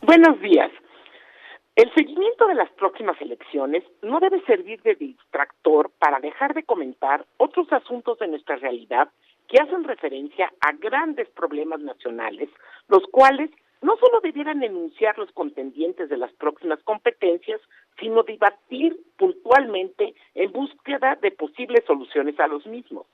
Buenos días. El seguimiento de las próximas elecciones no debe servir de distractor para dejar de comentar otros asuntos de nuestra realidad que hacen referencia a grandes problemas nacionales, los cuales no solo debieran enunciar los contendientes de las próximas competencias, sino debatir puntualmente en búsqueda de posibles soluciones a los mismos.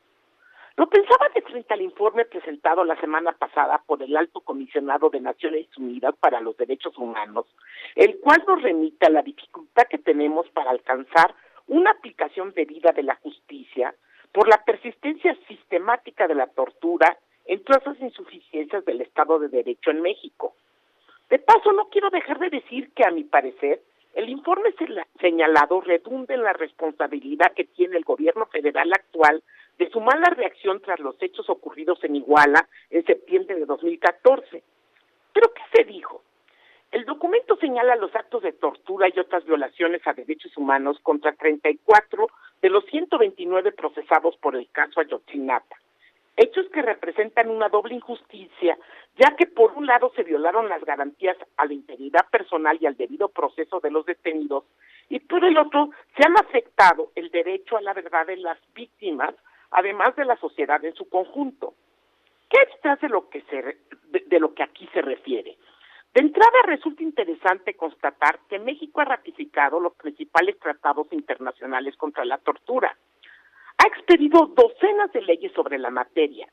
Lo pensaba de frente al informe presentado la semana pasada por el Alto Comisionado de Naciones Unidas para los Derechos Humanos, el cual nos remite a la dificultad que tenemos para alcanzar una aplicación debida de la justicia por la persistencia sistemática de la tortura, entre otras insuficiencias del Estado de Derecho en México. De paso, no quiero dejar de decir que, a mi parecer, el informe señalado redunda en la responsabilidad que tiene el gobierno federal actual de su mala reacción tras los hechos ocurridos en Iguala en septiembre de 2014. ¿Pero qué se dijo? El documento señala los actos de tortura y otras violaciones a derechos humanos contra 34 de los 129 procesados por el caso Ayotzinapa. Hechos que representan una doble injusticia, ya que por un lado se violaron las garantías a la integridad personal y al debido proceso de los detenidos, y por el otro se han afectado el derecho a la verdad de las víctimas, además de la sociedad en su conjunto. ¿Qué hay detrás de lo que aquí se refiere? De entrada, resulta interesante constatar que México ha ratificado los principales tratados internacionales contra la tortura. Ha expedido docenas de leyes sobre la materia.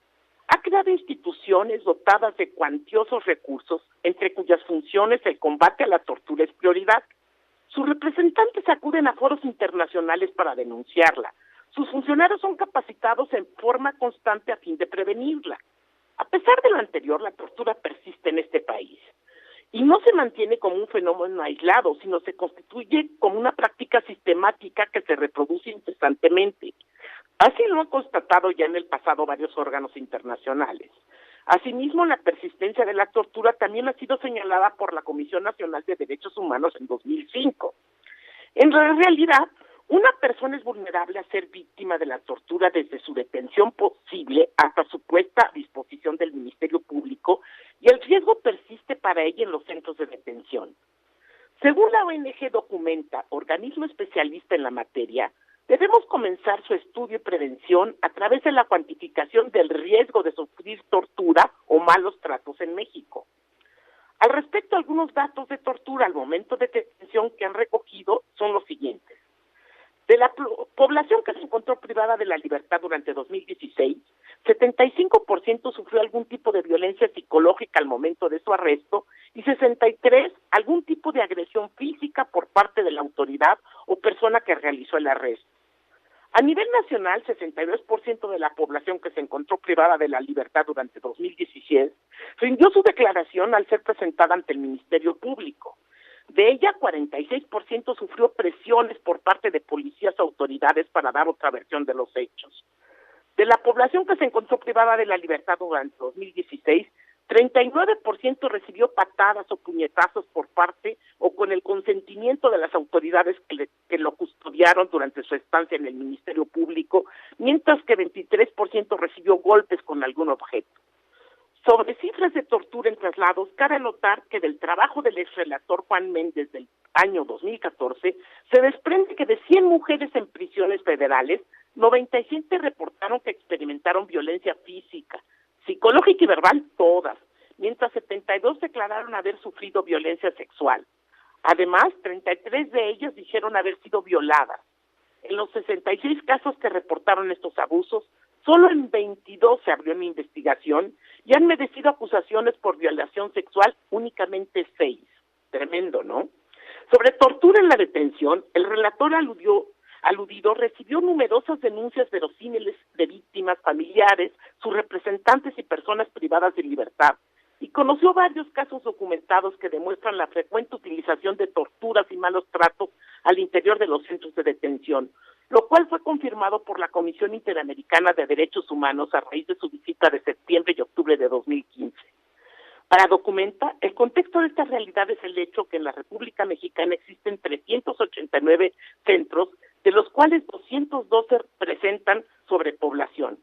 Ha creado instituciones dotadas de cuantiosos recursos, entre cuyas funciones el combate a la tortura es prioridad. Sus representantes acuden a foros internacionales para denunciarla. Sus funcionarios son capacitados en forma constante a fin de prevenirla. A pesar de lo anterior, la tortura persiste en este país. Y no se mantiene como un fenómeno aislado, sino se constituye como una práctica sistemática que se reproduce incesantemente. Así lo han constatado ya en el pasado varios órganos internacionales. Asimismo, la persistencia de la tortura también ha sido señalada por la Comisión Nacional de Derechos Humanos en 2005. En realidad, una persona es vulnerable a ser víctima de la tortura desde su detención posible hasta su puesta a disposición del Ministerio Público, y el riesgo persiste para ella en los centros de detención. Según la ONG Documenta, organismo especialista en la materia, debemos comenzar su estudio y prevención a través de la cuantificación del riesgo de sufrir tortura o malos tratos en México. Al respecto, algunos datos de tortura al momento de detención que han recogido son los siguientes. De la población que se encontró privada de la libertad durante 2016, 75% sufrió algún tipo de violencia psicológica al momento de su arresto y 63% algún tipo de agresión física por parte de la autoridad o persona que realizó el arresto. A nivel nacional, 62% de la población que se encontró privada de la libertad durante 2017 rindió su declaración al ser presentada ante el Ministerio Público. De ella, 46% sufrió presiones por parte de policías o autoridades para dar otra versión de los hechos. De la población que se encontró privada de la libertad durante 2016, 39% recibió patadas o puñetazos por parte o con el consentimiento de las autoridades que lo custodiaron durante su estancia en el Ministerio Público, mientras que 23% recibió golpes con algún objeto. Sobre cifras de tortura en traslados, cabe notar que del trabajo del exrelator Juan Méndez del año 2014, se desprende que de 100 mujeres en prisiones federales, 97 reportaron que experimentaron violencia física, psicológica y verbal, todas, mientras 72 declararon haber sufrido violencia sexual. Además, 33 de ellas dijeron haber sido violadas. En los 66 casos que reportaron estos abusos, solo en 22 se abrió una investigación y han merecido acusaciones por violación sexual únicamente 6. Tremendo, ¿no? Sobre tortura en la detención, el relator aludido recibió numerosas denuncias verosímiles de víctimas, familiares, sus representantes y personas privadas de libertad, y conoció varios casos documentados que demuestran la frecuente utilización de torturas y malos tratos al interior de los centros de detención, lo cual fue confirmado por la Comisión Interamericana de Derechos Humanos a raíz de su visita de septiembre y octubre de 2015. Para Documenta, el contexto de esta realidad es el hecho que en la República Mexicana existen 389 centros, de los cuales 212 presentan sobrepoblación.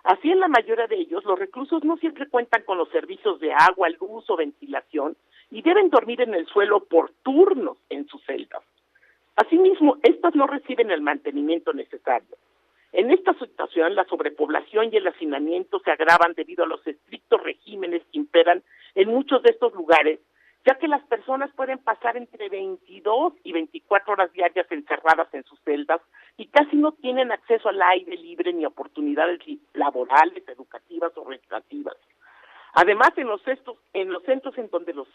Así, en la mayoría de ellos, los reclusos no siempre cuentan con los servicios de agua, luz o ventilación, y deben dormir en el suelo por turnos en sus celdas. Asimismo, estas no reciben el mantenimiento necesario. En esta situación, la sobrepoblación y el hacinamiento se agravan debido a los estrictos regímenes que imperan en muchos de estos lugares, ya que las personas pueden pasar entre 22 y 24 horas diarias encerradas en sus celdas y casi no tienen acceso al aire libre ni oportunidades laborales, educativas o recreativas. Además, en los centros en donde los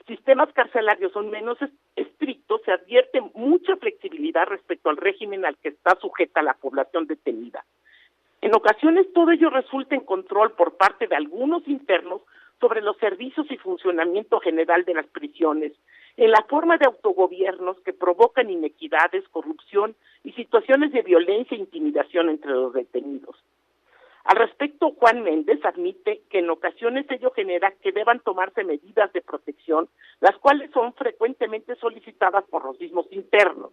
sistemas carcelarios son menos estrictos, se advierte mucha flexibilidad respecto al régimen al que está sujeta la población detenida. En ocasiones, todo ello resulta en control por parte de algunos internos sobre los servicios y funcionamiento general de las prisiones, en la forma de autogobiernos que provocan inequidades, corrupción y situaciones de violencia e intimidación entre los detenidos. Al respecto, Juan Méndez admite que en ocasiones ello genera que deban tomarse medidas de protección, las cuales son frecuentemente solicitadas por los mismos internos.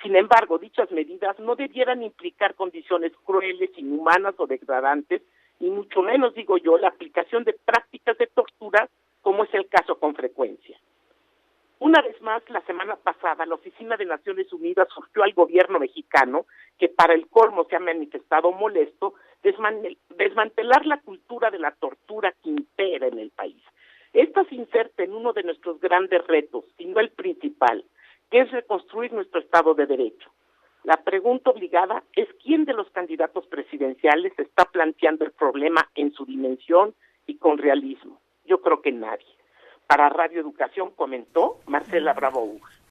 Sin embargo, dichas medidas no debieran implicar condiciones crueles, inhumanas o degradantes, y mucho menos, digo yo, la aplicación de prácticas de tortura, como es el caso con frecuencia. Una vez más, la semana pasada, la Oficina de Naciones Unidas surgió al gobierno mexicano, que para el colmo se ha manifestado molesto, desmantelar la cultura de la tortura que impera en el país. Esta se inserta en uno de nuestros grandes retos, si no el principal, que es reconstruir nuestro Estado de Derecho. La pregunta obligada es quién de los candidatos presidenciales está planteando el problema en su dimensión y con realismo. Yo creo que nadie. Para Radio Educación comentó Marcela Bravo Uja.